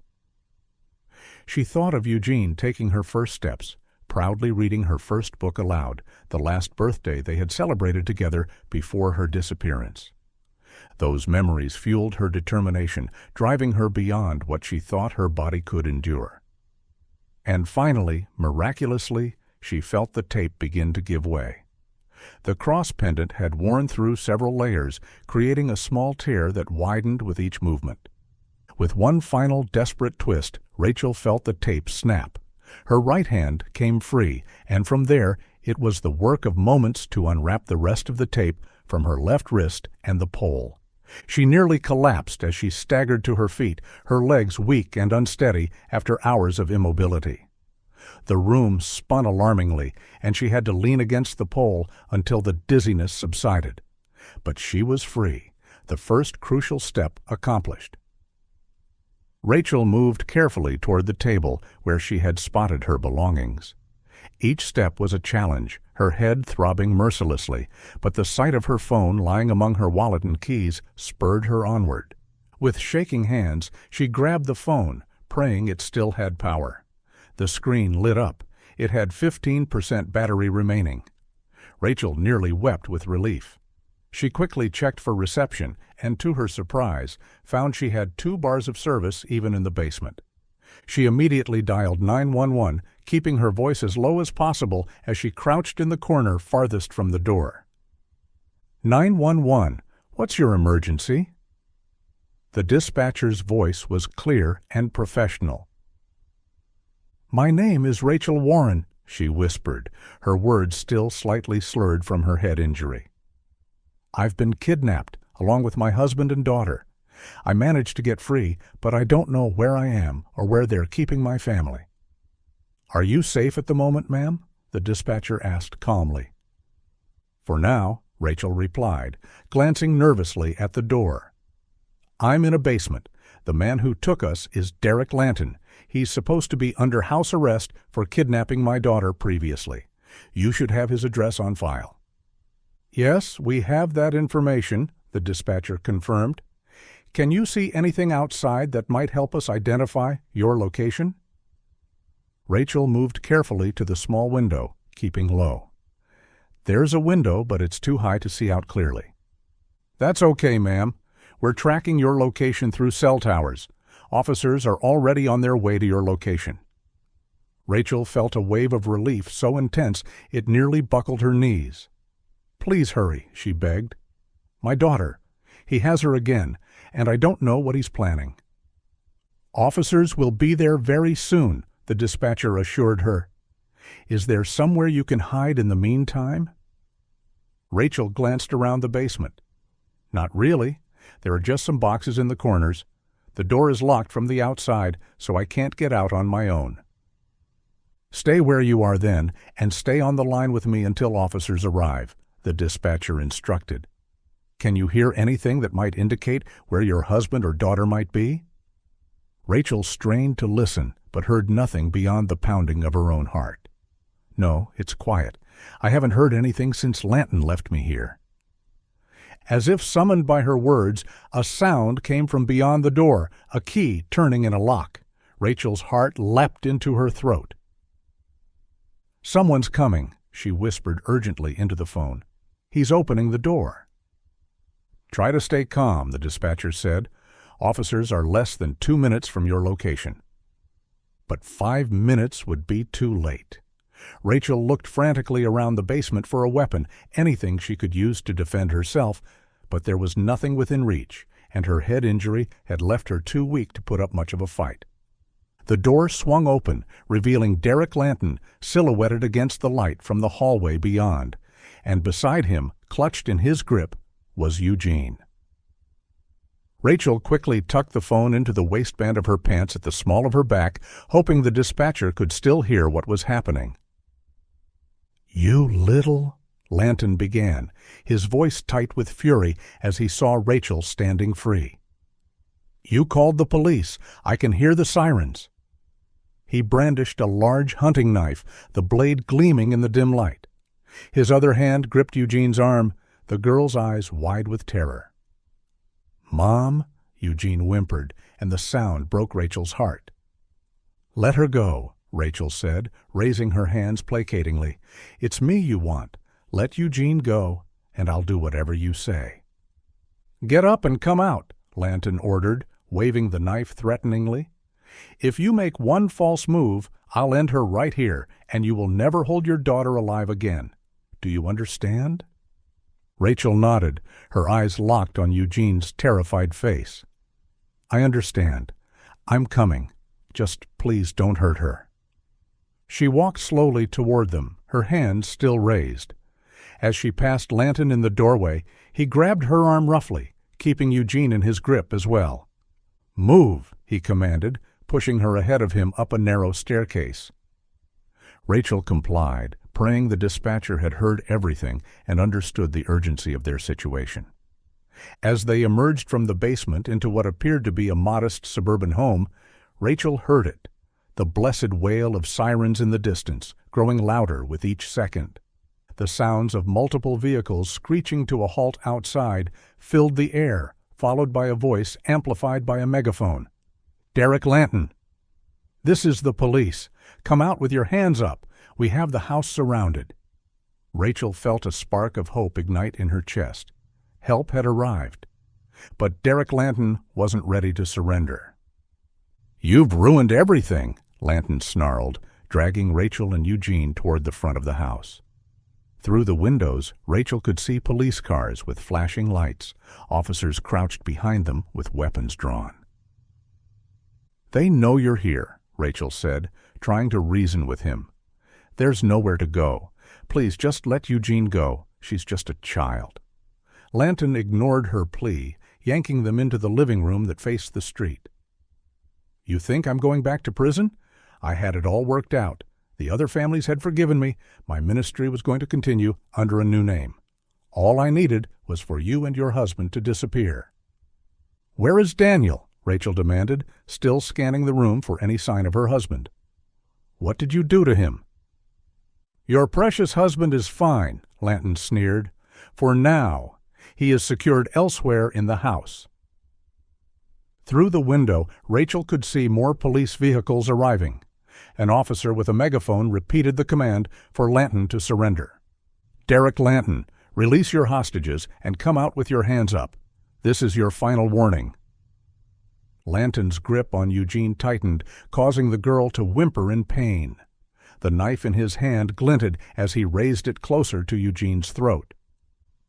She thought of Eugene taking her first steps, proudly reading her first book aloud, the last birthday they had celebrated together before her disappearance. Those memories fueled her determination, driving her beyond what she thought her body could endure. And finally, miraculously, she felt the tape begin to give way. The cross pendant had worn through several layers, creating a small tear that widened with each movement. With one final desperate twist, Rachel felt the tape snap. Her right hand came free, and from there it was the work of moments to unwrap the rest of the tape from her left wrist and the pole. She nearly collapsed as she staggered to her feet, her legs weak and unsteady after hours of immobility. The room spun alarmingly, and she had to lean against the pole until the dizziness subsided. But she was free, the first crucial step accomplished. Rachel moved carefully toward the table where she had spotted her belongings. Each step was a challenge, her head throbbing mercilessly, but the sight of her phone lying among her wallet and keys spurred her onward. With shaking hands, she grabbed the phone, praying it still had power. The screen lit up. It had 15% battery remaining. Rachel nearly wept with relief. She quickly checked for reception and, to her surprise, found she had 2 bars of service even in the basement. She immediately dialed 911, keeping her voice as low as possible as she crouched in the corner farthest from the door. 911, what's your emergency? The dispatcher's voice was clear and professional. My name is Rachel Warren, she whispered, her words still slightly slurred from her head injury. I've been kidnapped, along with my husband and daughter. I managed to get free, but I don't know where I am or where they're keeping my family. Are you safe at the moment, ma'am? The dispatcher asked calmly. For now, Rachel replied, glancing nervously at the door. I'm in a basement. The man who took us is Derek Lanton. He's supposed to be under house arrest for kidnapping my daughter previously. You should have his address on file. Yes, we have that information, the dispatcher confirmed. Can you see anything outside that might help us identify your location? Rachel moved carefully to the small window, keeping low. There's a window, but it's too high to see out clearly. That's okay, ma'am. We're tracking your location through cell towers. Officers are already on their way to your location. Rachel felt a wave of relief so intense it nearly buckled her knees. Please hurry, she begged. My daughter. He has her again, and I don't know what he's planning. Officers will be there very soon, the dispatcher assured her. Is there somewhere you can hide in the meantime? Rachel glanced around the basement. Not really. There are just some boxes in the corners. The door is locked from the outside, so I can't get out on my own. Stay where you are then, and stay on the line with me until officers arrive, the dispatcher instructed. Can you hear anything that might indicate where your husband or daughter might be? Rachel strained to listen, but heard nothing beyond the pounding of her own heart. No, it's quiet. I haven't heard anything since Lanton left me here. As if summoned by her words, a sound came from beyond the door, a key turning in a lock. Rachel's heart leapt into her throat. Someone's coming, she whispered urgently into the phone. He's opening the door. Try to stay calm, the dispatcher said. Officers are less than 2 minutes from your location. But 5 minutes would be too late. Rachel looked frantically around the basement for a weapon, anything she could use to defend herself, but there was nothing within reach, and her head injury had left her too weak to put up much of a fight. The door swung open, revealing Derek Lanton silhouetted against the light from the hallway beyond, and beside him, clutched in his grip, was Eugene. Rachel quickly tucked the phone into the waistband of her pants at the small of her back, hoping the dispatcher could still hear what was happening. You little... Lanton began, his voice tight with fury as he saw Rachel standing free. You called the police. I can hear the sirens. He brandished a large hunting knife, the blade gleaming in the dim light. His other hand gripped Eugene's arm, the girl's eyes wide with terror. Mom, Eugene whimpered, and the sound broke Rachel's heart. Let her go, Rachel said, raising her hands placatingly. It's me you want. Let Eugene go, and I'll do whatever you say. Get up and come out, Lanton ordered, waving the knife threateningly. If you make one false move, I'll end her right here, and you will never hold your daughter alive again. Do you understand? Rachel nodded, her eyes locked on Eugene's terrified face. I understand. I'm coming. Just please don't hurt her. She walked slowly toward them, her hands still raised. As she passed Lanton in the doorway, he grabbed her arm roughly, keeping Eugene in his grip as well. Move, he commanded, pushing her ahead of him up a narrow staircase. Rachel complied, praying the dispatcher had heard everything and understood the urgency of their situation. As they emerged from the basement into what appeared to be a modest suburban home, Rachel heard it, the blessed wail of sirens in the distance, growing louder with each second. The sounds of multiple vehicles screeching to a halt outside filled the air, followed by a voice amplified by a megaphone. Derek Lanton. This is the police. Come out with your hands up. We have the house surrounded. Rachel felt a spark of hope ignite in her chest. Help had arrived. But Derek Lanton wasn't ready to surrender. "You've ruined everything," Lanton snarled, dragging Rachel and Eugene toward the front of the house. Through the windows, Rachel could see police cars with flashing lights, officers crouched behind them with weapons drawn. "They know you're here," Rachel said, trying to reason with him. "There's nowhere to go. Please just let Eugene go. She's just a child." Lanton ignored her plea, yanking them into the living room that faced the street. "You think I'm going back to prison? I had it all worked out. The other families had forgiven me. My ministry was going to continue under a new name. All I needed was for you and your husband to disappear." "Where is Daniel?" Rachel demanded, still scanning the room for any sign of her husband. "What did you do to him?" "Your precious husband is fine," Lanton sneered. "For now. He is secured elsewhere in the house." Through the window, Rachel could see more police vehicles arriving. An officer with a megaphone repeated the command for Lanton to surrender. "Derek Lanton, release your hostages and come out with your hands up. This is your final warning." Lanton's grip on Eugene tightened, causing the girl to whimper in pain. The knife in his hand glinted as he raised it closer to Eugene's throat.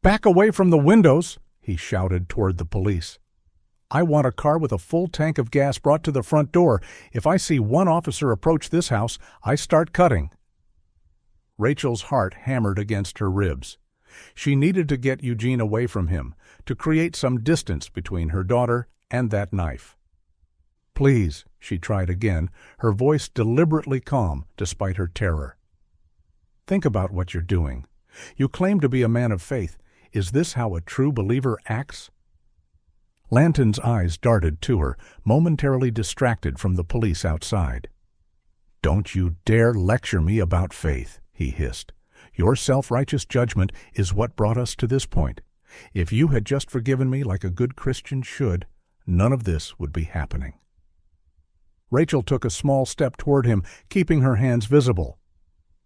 "Back away from the windows!" he shouted toward the police. "I want a car with a full tank of gas brought to the front door. If I see one officer approach this house, I start cutting." Rachel's heart hammered against her ribs. She needed to get Eugene away from him, to create some distance between her daughter and that knife. "Please," she tried again, her voice deliberately calm despite her terror. "Think about what you're doing. You claim to be a man of faith. Is this how a true believer acts?" Lanton's eyes darted to her, momentarily distracted from the police outside. "Don't you dare lecture me about faith," he hissed. "Your self-righteous judgment is what brought us to this point. If you had just forgiven me like a good Christian should, none of this would be happening." Rachel took a small step toward him, keeping her hands visible.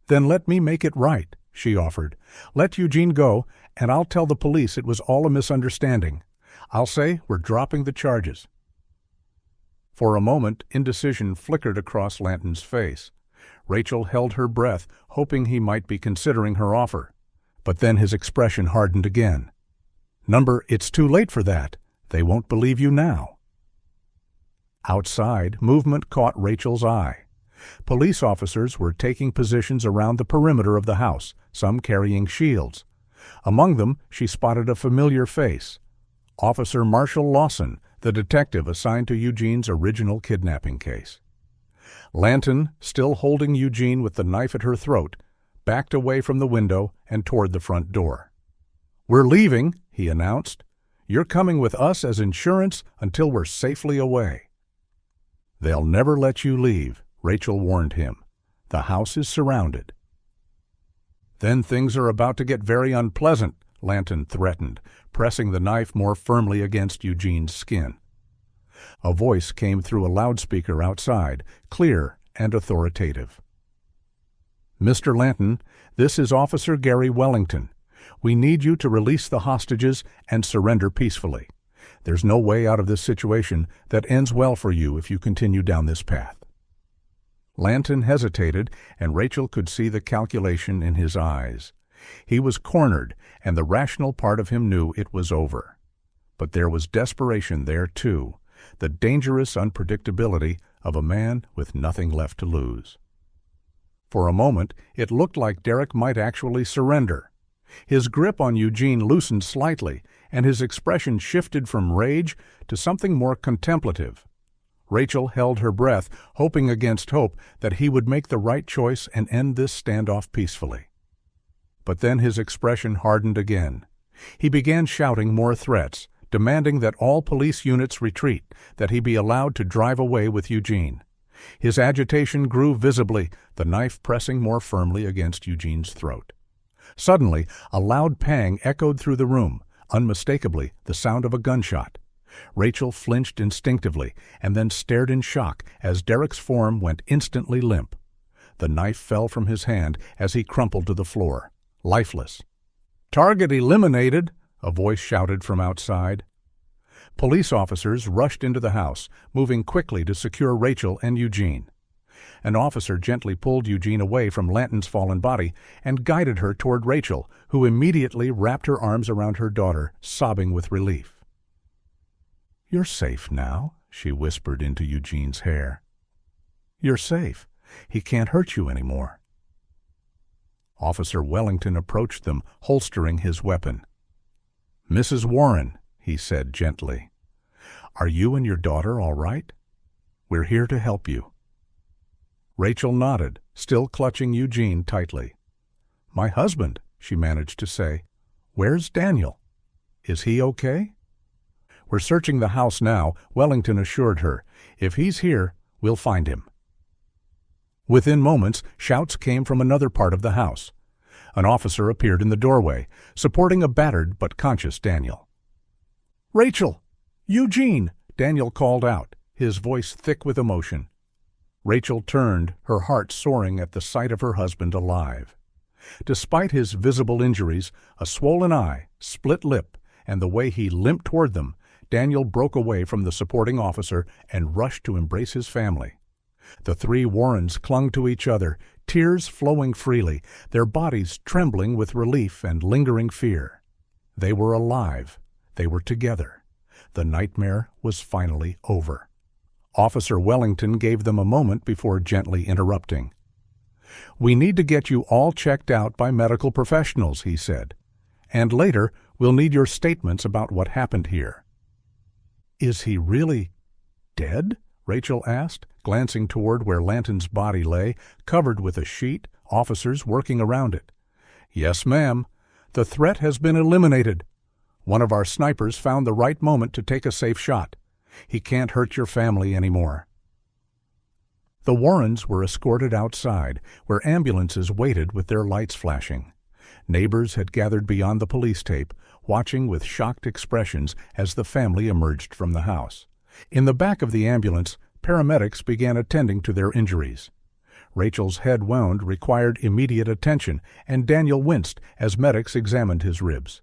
"Then let me make it right," she offered. "Let Eugene go, and I'll tell the police it was all a misunderstanding. I'll say we're dropping the charges." For a moment, indecision flickered across Lanton's face. Rachel held her breath, hoping he might be considering her offer. But then his expression hardened again. "It's too late for that. They won't believe you now." Outside, movement caught Rachel's eye. Police officers were taking positions around the perimeter of the house, some carrying shields. Among them, she spotted a familiar face. Officer Marshall Lawson, the detective assigned to Eugene's original kidnapping case. Lanton, still holding Eugene with the knife at her throat, backed away from the window and toward the front door. "We're leaving," he announced. "You're coming with us as insurance until we're safely away." "They'll never let you leave," Rachel warned him. "The house is surrounded." "Then things are about to get very unpleasant," Lanton threatened, pressing the knife more firmly against Eugene's skin. A voice came through a loudspeaker outside, clear and authoritative. "Mr. Lanton, this is Officer Gary Wellington. We need you to release the hostages and surrender peacefully. There's no way out of this situation that ends well for you if you continue down this path." Lanton hesitated, and Rachel could see the calculation in his eyes. He was cornered, and the rational part of him knew it was over. But there was desperation there, too, the dangerous unpredictability of a man with nothing left to lose. For a moment, it looked like Derek might actually surrender. His grip on Eugene loosened slightly, and his expression shifted from rage to something more contemplative. Rachel held her breath, hoping against hope that he would make the right choice and end this standoff peacefully. But then his expression hardened again. He began shouting more threats, demanding that all police units retreat, that he be allowed to drive away with Eugene. His agitation grew visibly, the knife pressing more firmly against Eugene's throat. Suddenly, a loud pang echoed through the room, unmistakably the sound of a gunshot. Rachel flinched instinctively and then stared in shock as Derek's form went instantly limp. The knife fell from his hand as he crumpled to the floor. lifeless. "Target eliminated," a voice shouted from outside. Police officers rushed into the house, moving quickly to secure Rachel and Eugene. An officer gently pulled Eugene away from Lanton's fallen body and guided her toward Rachel, who immediately wrapped her arms around her daughter, sobbing with relief. "You're safe now," she whispered into Eugene's hair. "You're safe. He can't hurt you anymore." Officer Wellington approached them, holstering his weapon. "Mrs. Warren," he said gently, "are you and your daughter all right? We're here to help you." Rachel nodded, still clutching Eugene tightly. "My husband," she managed to say. "Where's Daniel? Is he okay?" "We're searching the house now," Wellington assured her. "If he's here, we'll find him." Within moments, shouts came from another part of the house. An officer appeared in the doorway, supporting a battered but conscious Daniel. "Rachel! Eugene!" Daniel called out, his voice thick with emotion. Rachel turned, her heart soaring at the sight of her husband alive. Despite his visible injuries, a swollen eye, split lip, and the way he limped toward them, Daniel broke away from the supporting officer and rushed to embrace his family. The three Warrens clung to each other, tears flowing freely, their bodies trembling with relief and lingering fear. They were alive. They were together. The nightmare was finally over. Officer Wellington gave them a moment before gently interrupting. "We need to get you all checked out by medical professionals," he said. "And later, we'll need your statements about what happened here." "Is he really dead?" Rachel asked, glancing toward where Lanton's body lay, covered with a sheet, officers working around it. "Yes, ma'am. The threat has been eliminated. One of our snipers found the right moment to take a safe shot. He can't hurt your family anymore." The Warrens were escorted outside, where ambulances waited with their lights flashing. Neighbors had gathered beyond the police tape, watching with shocked expressions as the family emerged from the house. In the back of the ambulance, paramedics began attending to their injuries. Rachel's head wound required immediate attention, and Daniel winced as medics examined his ribs.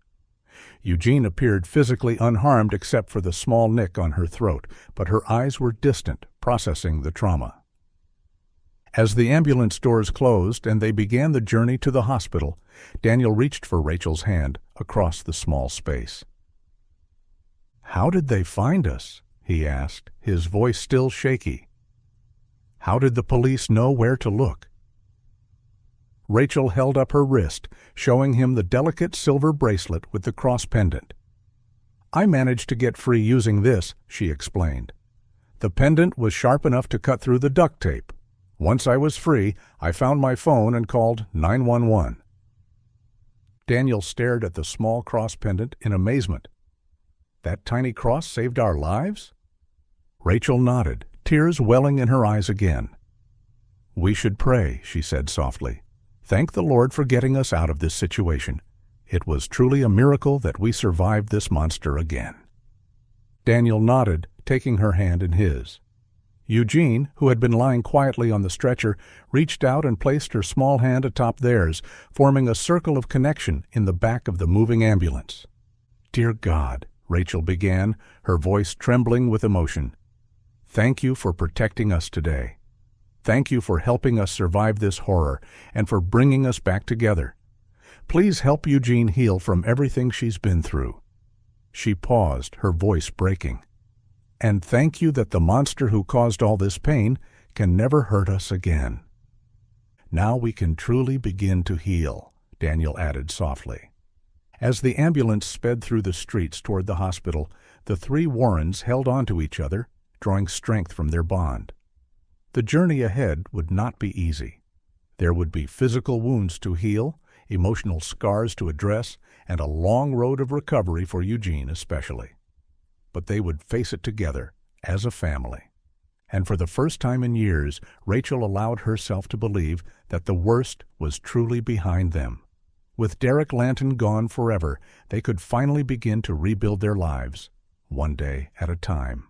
Eugene appeared physically unharmed except for the small nick on her throat, but her eyes were distant, processing the trauma. As the ambulance doors closed and they began the journey to the hospital, Daniel reached for Rachel's hand across the small space. "How did they find us?" he asked, his voice still shaky. "How did the police know where to look?" Rachel held up her wrist, showing him the delicate silver bracelet with the cross pendant. "I managed to get free using this," she explained. "The pendant was sharp enough to cut through the duct tape. Once I was free, I found my phone and called 911. Daniel stared at the small cross pendant in amazement. "That tiny cross saved our lives?" Rachel nodded, tears welling in her eyes again. "We should pray," she said softly. "Thank the Lord for getting us out of this situation. It was truly a miracle that we survived this monster again." Daniel nodded, taking her hand in his. Eugene, who had been lying quietly on the stretcher, reached out and placed her small hand atop theirs, forming a circle of connection in the back of the moving ambulance. "Dear God," Rachel began, her voice trembling with emotion, "thank you for protecting us today. Thank you for helping us survive this horror and for bringing us back together. Please help Eugene heal from everything she's been through." She paused, her voice breaking. "And thank you that the monster who caused all this pain can never hurt us again." "Now we can truly begin to heal," Daniel added softly. As the ambulance sped through the streets toward the hospital, the three Warrens held on to each other, drawing strength from their bond. The journey ahead would not be easy. There would be physical wounds to heal, emotional scars to address, and a long road of recovery for Eugene especially. But they would face it together, as a family. And for the first time in years, Rachel allowed herself to believe that the worst was truly behind them. With Derek Lanton gone forever, they could finally begin to rebuild their lives, one day at a time.